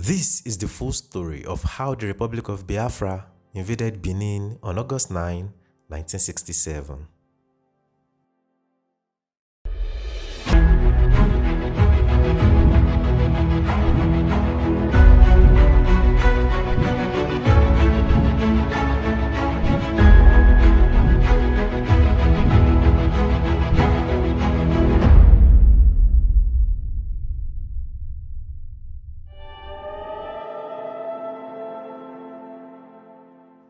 This is the full story of how the Republic of Biafra invaded Benin on August 9, 1967.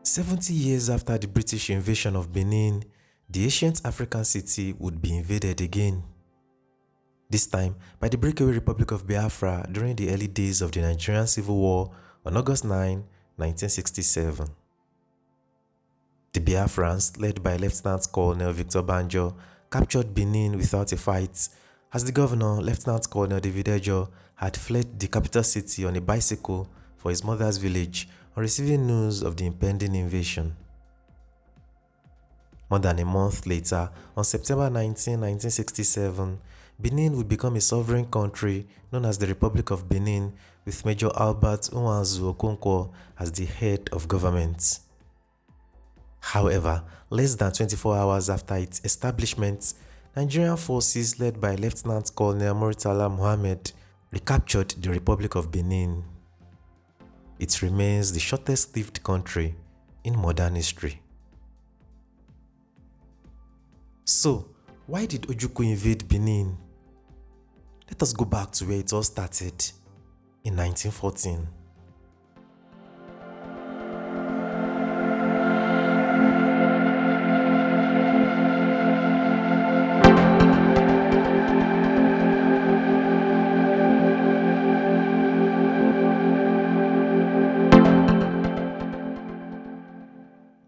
"70 years after the British invasion of Benin, the ancient African city would be invaded again. This time by the breakaway Republic of Biafra during the early days of the Nigerian Civil War on August 9, 1967. The Biafrans, led by Lieutenant Colonel Victor Banjo, captured Benin without a fight, as the governor, Lieutenant Colonel David Ejo, had fled the capital city on a bicycle for his mother's village on receiving news of the impending invasion. More than a month later, on September 19, 1967, Benin would become a sovereign country known as the Republic of Benin, with Major Albert Nwanzu Okonkwo as the head of government. However, less than 24 hours after its establishment, Nigerian forces led by Lieutenant Colonel Murtala Mohammed recaptured the Republic of Benin. It remains the shortest-lived country in modern history. So, why did Ojukwu invade Benin? Let us go back to where it all started, in 1914.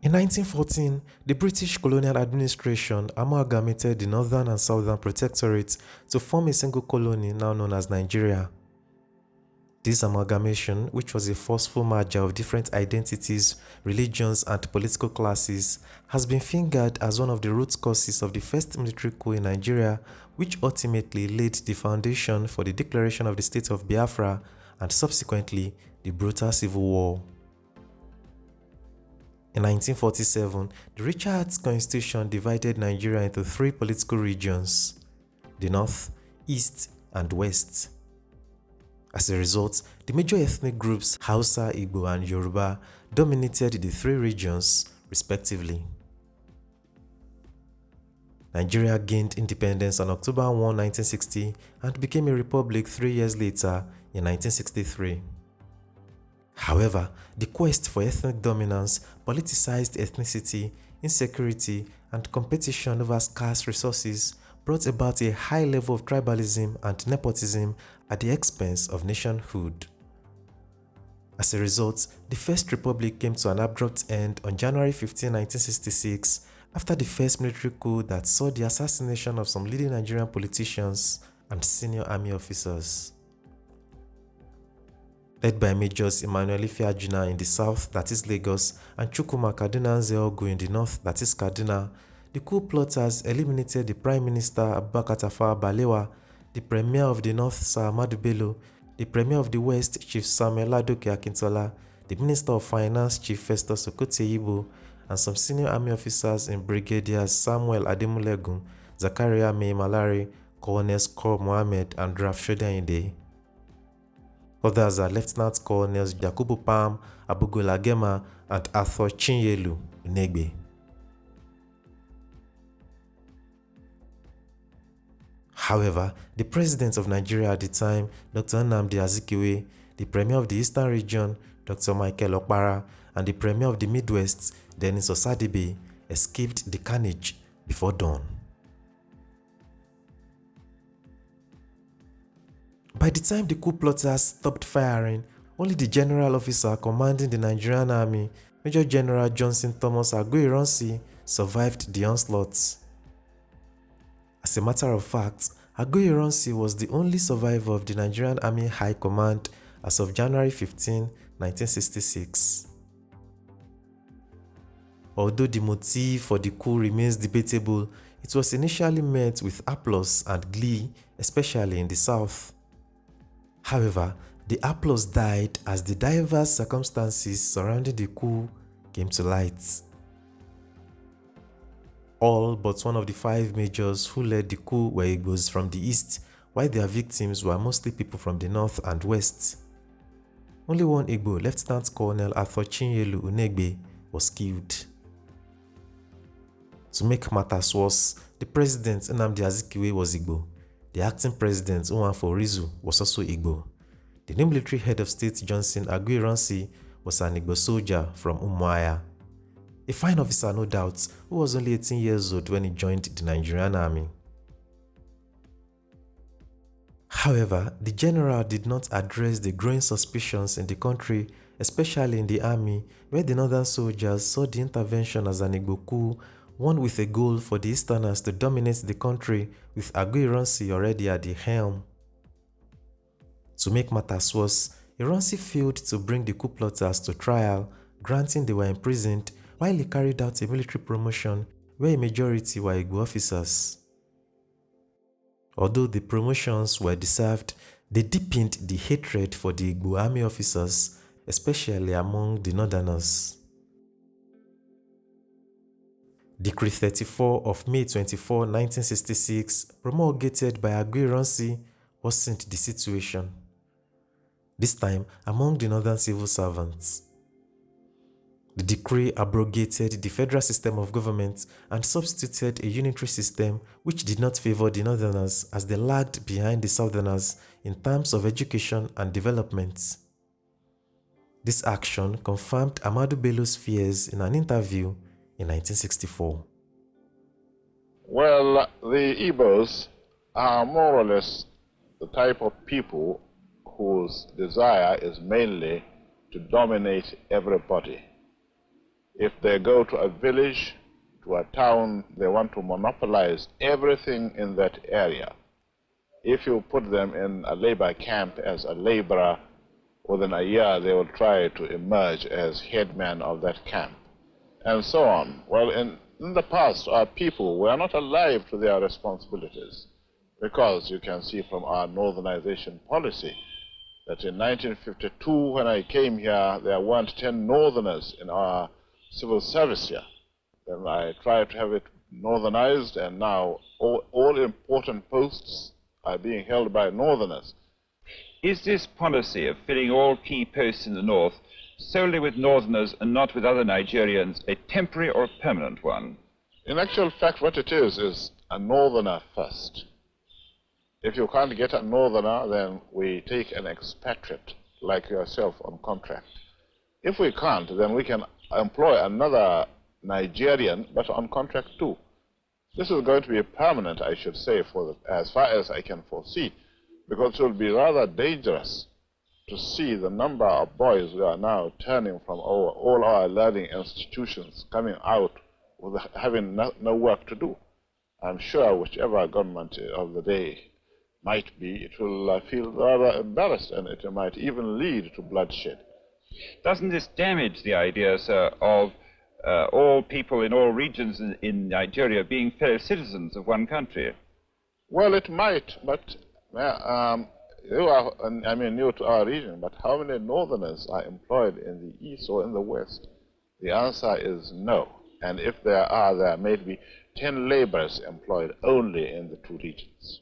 In 1914, the British colonial administration amalgamated the northern and southern protectorates to form a single colony now known as Nigeria. This amalgamation, which was a forceful merger of different identities, religions, and political classes, has been fingered as one of the root causes of the first military coup in Nigeria, which ultimately laid the foundation for the declaration of the state of Biafra and subsequently the brutal Civil War. In 1947, the Richards Constitution divided Nigeria into three political regions: the North, East, and West. As a result, the major ethnic groups Hausa, Igbo, and Yoruba dominated the three regions, respectively. Nigeria gained independence on October 1, 1960, and became a republic 3 years later in 1963. However, the quest for ethnic dominance, politicized ethnicity, insecurity, and competition over scarce resources brought about a high level of tribalism and nepotism at the expense of nationhood. As a result, the First Republic came to an abrupt end on January 15, 1966, after the first military coup that saw the assassination of some leading Nigerian politicians and senior army officers. Led by Majors Emmanuel Ifeajuna in the south, that is Lagos, and Chukwuma Kaduna Nzeogu in the north, that is Kaduna, the coup plotters eliminated the Prime Minister Abubakar Tafawa Balewa, the Premier of the North Sir Ahmadu Bello, the Premier of the West Chief Samuel Ladoke Akintola, the Minister of Finance Chief Festus Okotie-Ibo, and some senior army officers in Brigadiers Samuel Ademulegun, Zakaria Mai Malari, Colonel Skor Mohammed, and Raf Shodainde. Others are Lieutenant Colonels Yakubu Pam, Abugola Gema, and Arthur Chinyelu Inegbe. However, the president of Nigeria at the time, Dr. Nnamdi Azikiwe, the premier of the Eastern region, Dr. Michael Okpara, and the premier of the Midwest, Dennis Osadebe, escaped the carnage before dawn. By the time the coup plotters stopped firing, only the general officer commanding the Nigerian army, Major General Johnson Thomas Aguiyi-Ironsi, survived the onslaught. As a matter of fact, Aguiyi-Ironsi was the only survivor of the Nigerian Army High Command as of January 15, 1966. Although the motive for the coup remains debatable, it was initially met with applause and glee, especially in the south. However, The applause died as the diverse circumstances surrounding the coup came to light. All but one of the 5 majors who led the coup were Igbos from the east, while their victims were mostly people from the north and west. Only one Igbo, Lieutenant Colonel Arthur Chinyelu Unegbe, was killed. To make matters worse, the president Nnamdi Azikiwe was Igbo. The acting president Nwafor Rizu was also Igbo. The new military head of state Johnson Aguiyi-Ironsi was an Igbo soldier from Umuahia. A fine officer, no doubt, who was only 18 years old when he joined the Nigerian army. However, the general did not address the growing suspicions in the country, especially in the army, where the northern soldiers saw the intervention as an Igbo coup, one with a goal for the Easterners to dominate the country, with Aguiyi-Ironsi already at the helm. To make matters worse, Ironsi failed to bring the coup plotters to trial, granting they were imprisoned, while he carried out a military promotion where a majority were Igbo officers. Although the promotions were deserved, they deepened the hatred for the Igbo army officers, especially among the northerners. Decree 34 of May 24, 1966, promulgated by Aguiyi-Ironsi, worsened the situation, this time among the northern civil servants. The decree abrogated the federal system of government and substituted a unitary system which did not favor the northerners as they lagged behind the southerners in terms of education and development. This action confirmed Ahmadu Bello's fears in an interview in 1964. Well, the Igbos are more or less the type of people whose desire is mainly to dominate everybody. If they go to a village, to a town, they want to monopolize everything in that area. If you put them in a labor camp as a laborer, within a year they will try to emerge as headman of that camp, and so on. Well, in the past, our people were not alive to their responsibilities, because you can see from our northernization policy that in 1952, when I came here, there weren't 10 northerners in our civil service here. Then I tried to have it northernized, and now all important posts are being held by northerners. Is this policy of filling all key posts in the north solely with northerners and not with other Nigerians a temporary or a permanent one? In actual fact, what it is a northerner first. If you can't get a northerner, then we take an expatriate like yourself on contract. If we can't, then we can employ another Nigerian, but on contract too. This is going to be permanent, I should say, as far as I can foresee, because it will be rather dangerous to see the number of boys who are now turning from all our learning institutions, coming out with having no work to do. I'm sure whichever government of the day might be, it will feel rather embarrassed, and it might even lead to bloodshed. Doesn't this damage the idea, sir, of all people in all regions in Nigeria being fellow citizens of one country? Well, it might, but you are, new to our region, but how many northerners are employed in the east or in the west? The answer is no. And if there are, there may be 10 laborers employed only in the two regions.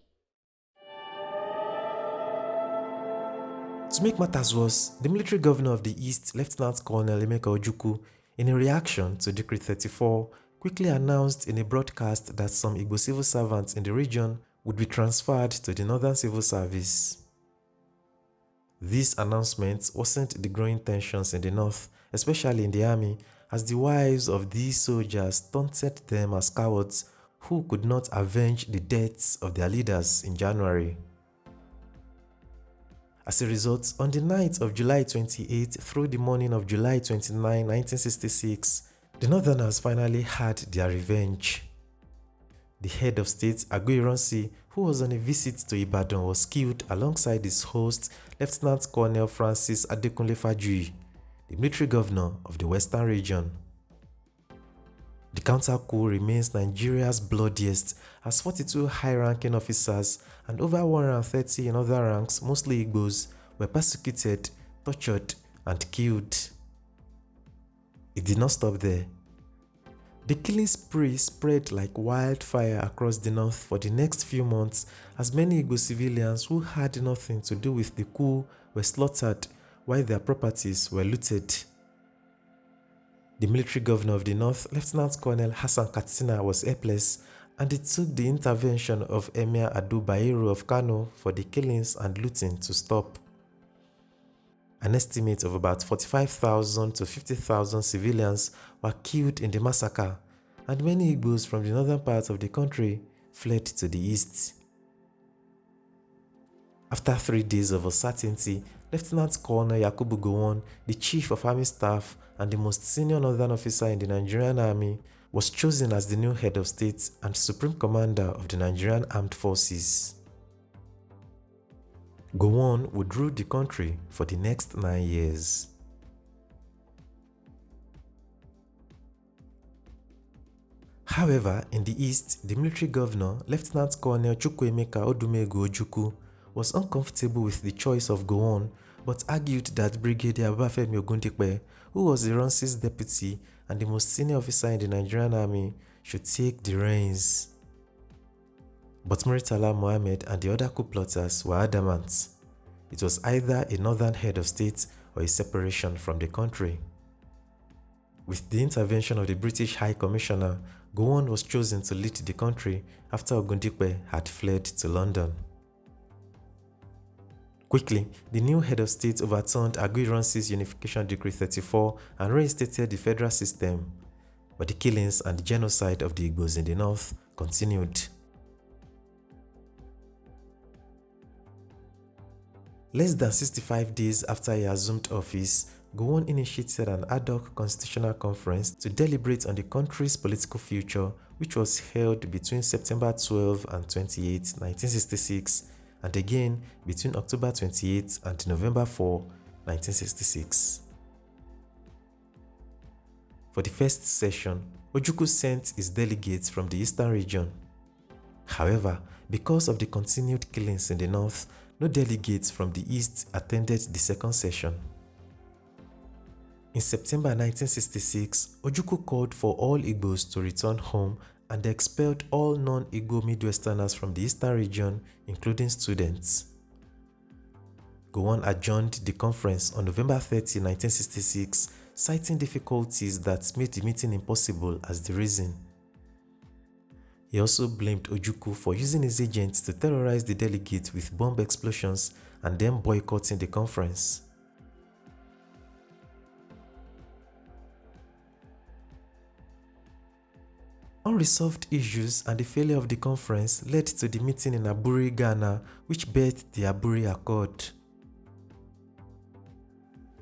To make matters worse, the military governor of the East, Lieutenant Colonel Emeka Ojukwu, in a reaction to Decree 34, quickly announced in a broadcast that some Igbo civil servants in the region would be transferred to the Northern Civil Service. This announcement worsened the growing tensions in the north, especially in the army, as the wives of these soldiers taunted them as cowards who could not avenge the deaths of their leaders in January. As a result, on the night of July 28 through the morning of July 29, 1966, the Northerners finally had their revenge. The head of state, Aguiyi-Ironsi, who was on a visit to Ibadan, was killed alongside his host, Lieutenant Colonel Francis Adekunle Fajuyi, the military governor of the Western region. The counter-coup remains Nigeria's bloodiest, as 42 high-ranking officers and over 130 in other ranks, mostly Igbos, were persecuted, tortured, and killed. It did not stop there. The killing spree spread like wildfire across the north for the next few months as many Igbo civilians who had nothing to do with the coup were slaughtered while their properties were looted. The military governor of the north, Lieutenant Colonel Hassan Katsina, was helpless, and it took the intervention of Emir Ado Bayero of Kano for the killings and looting to stop. An estimate of about 45,000 to 50,000 civilians were killed in the massacre, and many Igbos from the northern parts of the country fled to the east. After 3 days of uncertainty, Lieutenant Colonel Yakubu Gowon, the Chief of Army Staff and the most senior northern officer in the Nigerian Army, was chosen as the new head of state and Supreme Commander of the Nigerian Armed Forces. Gowon would rule the country for the next 9 years. However, in the east, the military governor, Lieutenant Colonel Chukwuemeka Odumegu Ojukwu, was uncomfortable with the choice of Gowon, but argued that Brigadier Obafemi Ogundipe, who was the Ronsi's deputy and the most senior officer in the Nigerian army, should take the reins. But Murtala Mohammed and the other coup plotters were adamant. It was either a northern head of state or a separation from the country. With the intervention of the British High Commissioner, Gowon was chosen to lead the country after Ogundipe had fled to London. Quickly, the new head of state overturned Aguiyi-Ironsi's Unification Decree 34 and reinstated the federal system, but the killings and the genocide of the Igbos in the north continued. Less than 65 days after he assumed office, Gowon initiated an ad hoc constitutional conference to deliberate on the country's political future, which was held between September 12 and 28, 1966, and again between October 28 and November 4, 1966. For the first session, Ojukwu sent his delegates from the eastern region. However, because of the continued killings in the north, no delegates from the east attended the second session. In September 1966, Ojukwu called for all Igbos to return home and expelled all non-Igbo Midwesterners from the eastern region, including students. Gowon adjourned the conference on November 30, 1966, citing difficulties that made the meeting impossible as the reason. He also blamed Ojukwu for using his agents to terrorize the delegates with bomb explosions and then boycotting the conference. Unresolved issues and the failure of the conference led to the meeting in Aburi, Ghana, which birthed the Aburi Accord.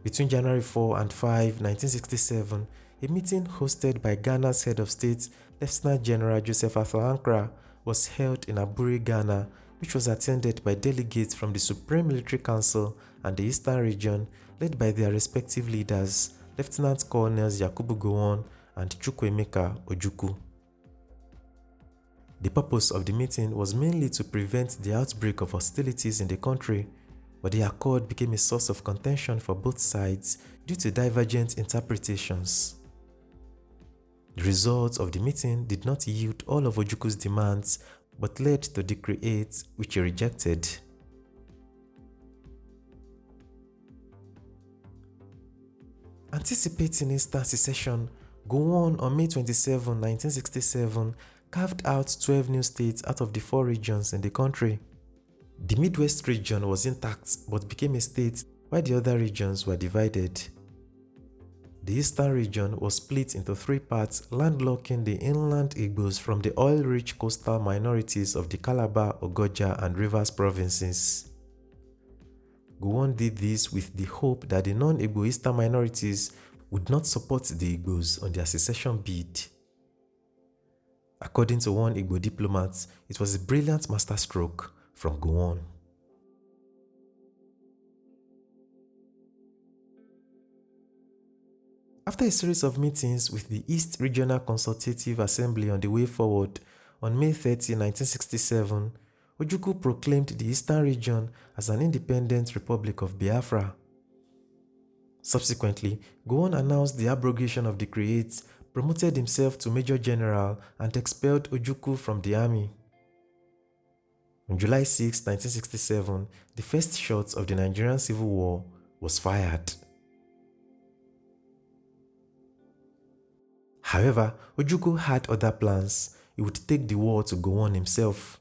Between January 4 and 5, 1967, a meeting hosted by Ghana's head of state, Lieutenant General Joseph Arthur Ankra, was held in Aburi, Ghana, which was attended by delegates from the Supreme Military Council and the Eastern region, led by their respective leaders, Lieutenant Colonels Yakubu Gowon and Chukwuemeka Ojukwu. The purpose of the meeting was mainly to prevent the outbreak of hostilities in the country, but the accord became a source of contention for both sides due to divergent interpretations. The results of the meeting did not yield all of Ojukwu's demands, but led to Decree 8, which he rejected. Anticipating instant secession, Gowon on May 27, 1967, carved out 12 new states out of the 4 regions in the country. The Midwest region was intact but became a state, while the other regions were divided. The Eastern region was split into 3 parts, landlocking the inland Igbos from the oil-rich coastal minorities of the Calabar, Ogoja, and Rivers provinces. Gowon did this with the hope that the non-Igbo Eastern minorities would not support the Igbos on their secession bid. According to one Igbo diplomat, it was a brilliant masterstroke from Gowon. After a series of meetings with the East Regional Consultative Assembly on the way forward, on May 30, 1967, Ojukwu proclaimed the eastern region as an independent Republic of Biafra. Subsequently, Gowon announced the abrogation of the creates, promoted himself to Major General, and expelled Ojukwu from the army. On July 6, 1967, the first shot of the Nigerian Civil War was fired. However, Ojukwu had other plans. He would take the war to Gowon himself.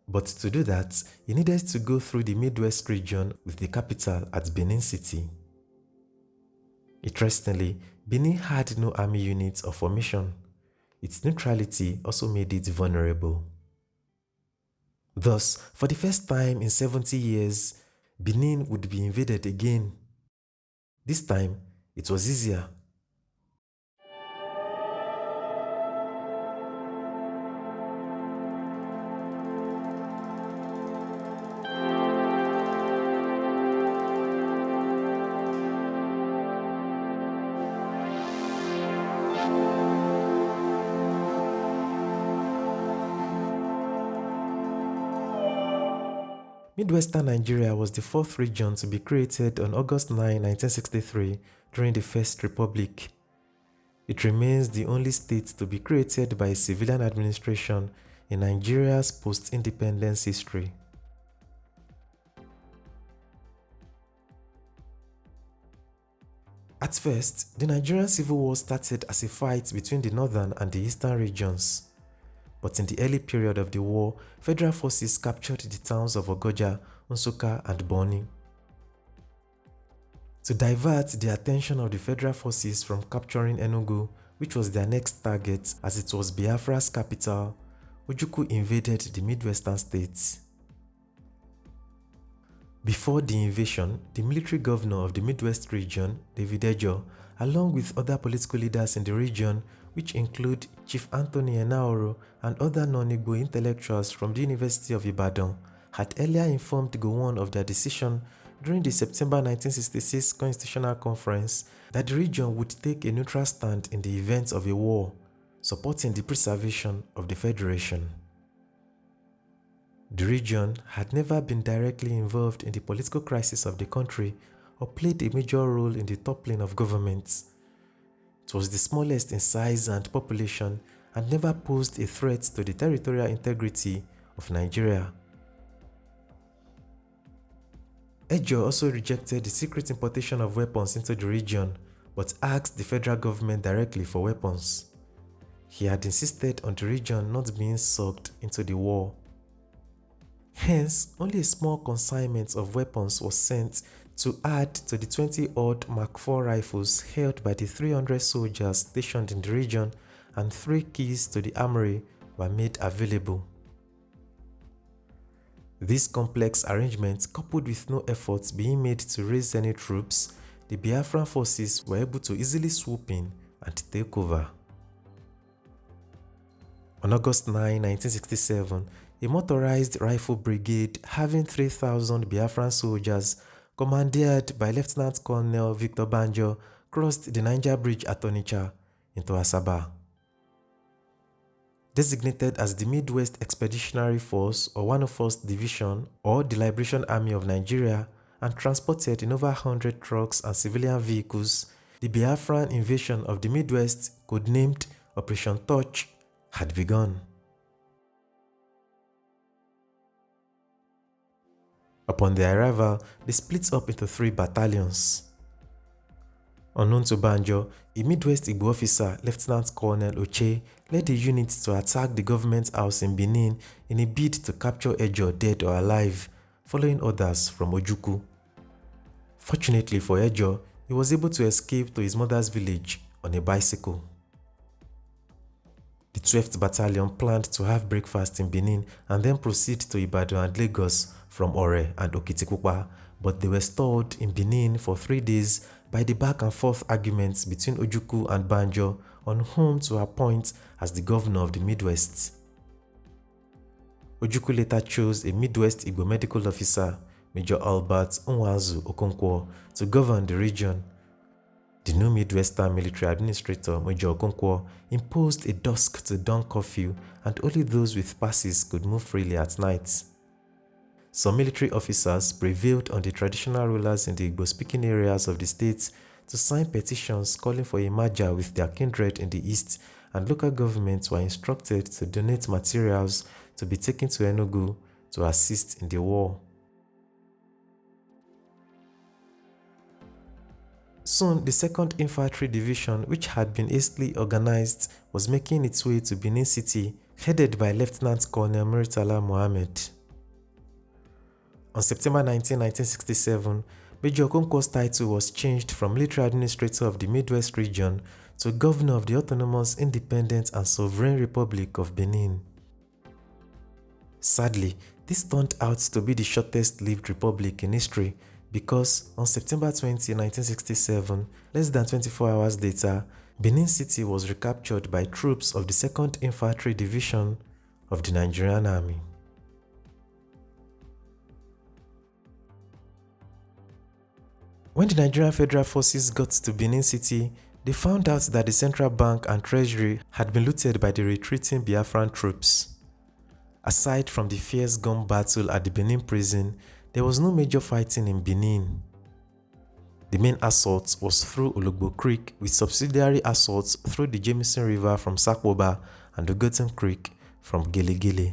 But to do that, he needed to go through the Midwest region with the capital at Benin City. Interestingly, Benin had no army units or formation. Its neutrality also made it vulnerable. Thus, for the first time in 70 years, Benin would be invaded again. This time, it was easier. Midwestern Nigeria was the fourth region to be created on August 9, 1963 during the First Republic. It remains the only state to be created by a civilian administration in Nigeria's post-independence history. At first, the Nigerian Civil War started as a fight between the northern and the eastern regions. But in the early period of the war, federal forces captured the towns of Ogoja, Nsukka, and Boni. To divert the attention of the federal forces from capturing Enugu, which was their next target as it was Biafra's capital, Ojukwu invaded the Midwestern states. Before the invasion, the military governor of the Midwest region, David Ejo, along with other political leaders in the region, which include Chief Anthony Enaoro and other non-Igbo intellectuals from the University of Ibadan, had earlier informed Gowon of their decision during the September 1966 Constitutional Conference that the region would take a neutral stand in the event of a war, supporting the preservation of the Federation. The region had never been directly involved in the political crisis of the country or played a major role in the toppling of governments. It was the smallest in size and population and never posed a threat to the territorial integrity of Nigeria. Ejo also rejected the secret importation of weapons into the region, but asked the federal government directly for weapons. He had insisted on the region not being sucked into the war. Hence, only a small consignment of weapons was sent to add to the 20-odd Mark IV rifles held by the 300 soldiers stationed in the region, and 3 keys to the armory were made available. This complex arrangement, coupled with no efforts being made to raise any troops, the Biafran forces were able to easily swoop in and take over. On August 9, 1967, a motorized rifle brigade having 3,000 Biafran soldiers, commanded by Lieutenant Colonel Victor Banjo, crossed the Niger Bridge at Onitsha into Asaba. Designated as the Midwest Expeditionary Force or 101st Division or the Liberation Army of Nigeria, and transported in over 100 trucks and civilian vehicles, the Biafran invasion of the Midwest, codenamed Operation Touch, had begun. Upon their arrival, they split up into 3 battalions. Unknown to Banjo, a Midwest Igbo officer, Lieutenant Colonel Oche, led a unit to attack the government house in Benin in a bid to capture Ejo dead or alive, following orders from Ojukwu. Fortunately for Ejo, he was able to escape to his mother's village on a bicycle. The 12th Battalion planned to have breakfast in Benin and then proceed to Ibadan and Lagos from Ore and Okitikupa, but they were stalled in Benin for 3 days by the back and forth arguments between Ojukwu and Banjo on whom to appoint as the governor of the Midwest. Ojukwu later chose a Midwest Igbo medical officer, Major Albert Nwanzu Okonkwo, to govern the region. The new Midwestern military administrator, Major Okonkwo, imposed a dusk to dawn curfew, and only those with passes could move freely at night. Some military officers prevailed on the traditional rulers in the Igbo-speaking areas of the state to sign petitions calling for a merger with their kindred in the east, and local governments were instructed to donate materials to be taken to Enugu to assist in the war. Soon, the 2nd Infantry Division, which had been hastily organized, was making its way to Benin City, headed by Lieutenant Colonel Muritala Mohammed. On September 19, 1967, Major Okonkwo's title was changed from Military Administrator of the Midwest Region to Governor of the Autonomous, Independent and Sovereign Republic of Benin. Sadly, this turned out to be the shortest-lived republic in history, because on September 20, 1967, less than 24 hours later, Benin City was recaptured by troops of the 2nd Infantry Division of the Nigerian Army. When the Nigerian Federal Forces got to Benin City, they found out that the central bank and treasury had been looted by the retreating Biafran troops. Aside from the fierce gun battle at the Benin prison, there was no major fighting in Benin. The main assault was through Ologbo Creek, with subsidiary assaults through the Jameson River from Sakwoba and Ogoton Creek from Gelegele.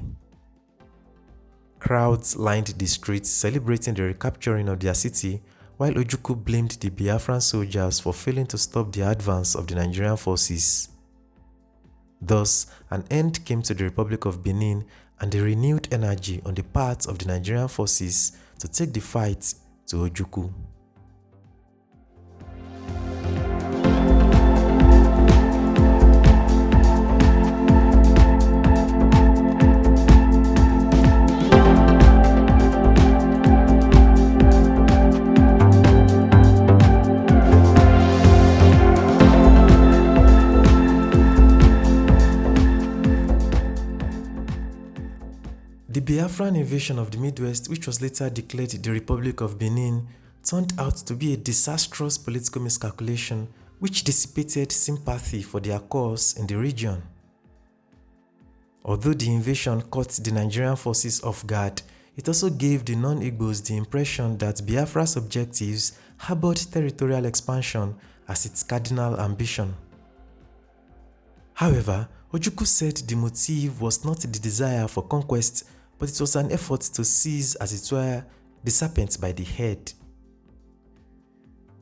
Crowds lined the streets celebrating the recapturing of their city, while Ojukwu blamed the Biafran soldiers for failing to stop the advance of the Nigerian forces. Thus, an end came to the Republic of Benin and a renewed energy on the part of the Nigerian forces to take the fight to Ojukwu. The Biafran invasion of the Midwest, which was later declared the Republic of Benin, turned out to be a disastrous political miscalculation which dissipated sympathy for their cause in the region. Although the invasion caught the Nigerian forces off guard, it also gave the non-Igbos the impression that Biafra's objectives harbored territorial expansion as its cardinal ambition. However, Ojukwu said the motive was not the desire for conquest, but it was an effort to seize, as it were, the serpent by the head.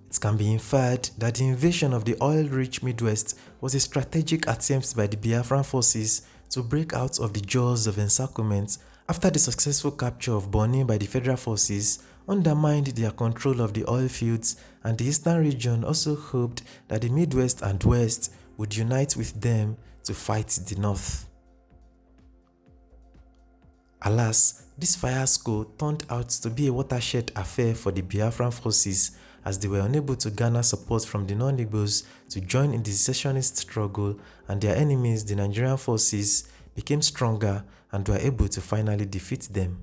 It can be inferred that the invasion of the oil-rich Midwest was a strategic attempt by the Biafran forces to break out of the jaws of encirclement after the successful capture of Benin by the Federal forces undermined their control of the oil fields, and the eastern region also hoped that the Midwest and West would unite with them to fight the North. Alas, this fiasco turned out to be a watershed affair for the Biafran forces, as they were unable to garner support from the non-Igbos to join in the secessionist struggle, and their enemies, the Nigerian forces, became stronger and were able to finally defeat them.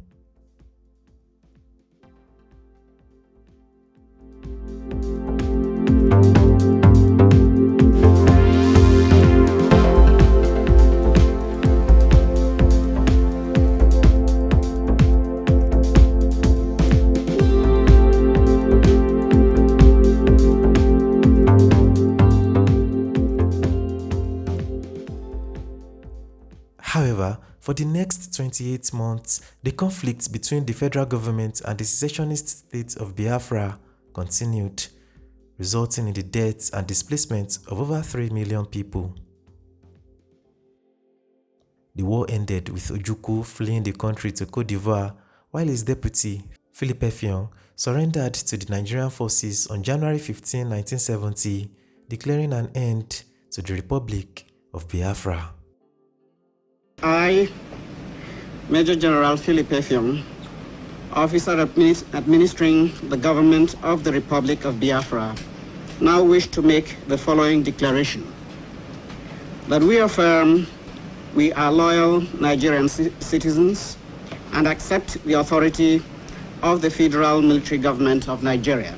However, for the next 28 months, the conflict between the federal government and the secessionist state of Biafra continued, resulting in the deaths and displacement of over 3 million people. The war ended with Ojukwu fleeing the country to Côte d'Ivoire, while his deputy, Philippe Effiong, surrendered to the Nigerian forces on January 15, 1970, declaring an end to the Republic of Biafra. I, Major General Philippe Effiong, officer administering the government of the Republic of Biafra, now wish to make the following declaration: that we affirm we are loyal Nigerian citizens and accept the authority of the Federal Military Government of Nigeria,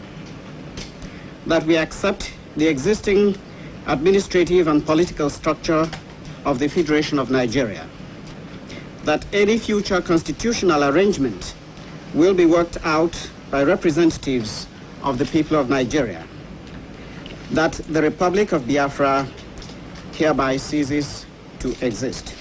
that we accept the existing administrative and political structure of the Federation of Nigeria, that any future constitutional arrangement will be worked out by representatives of the people of Nigeria, that the Republic of Biafra hereby ceases to exist.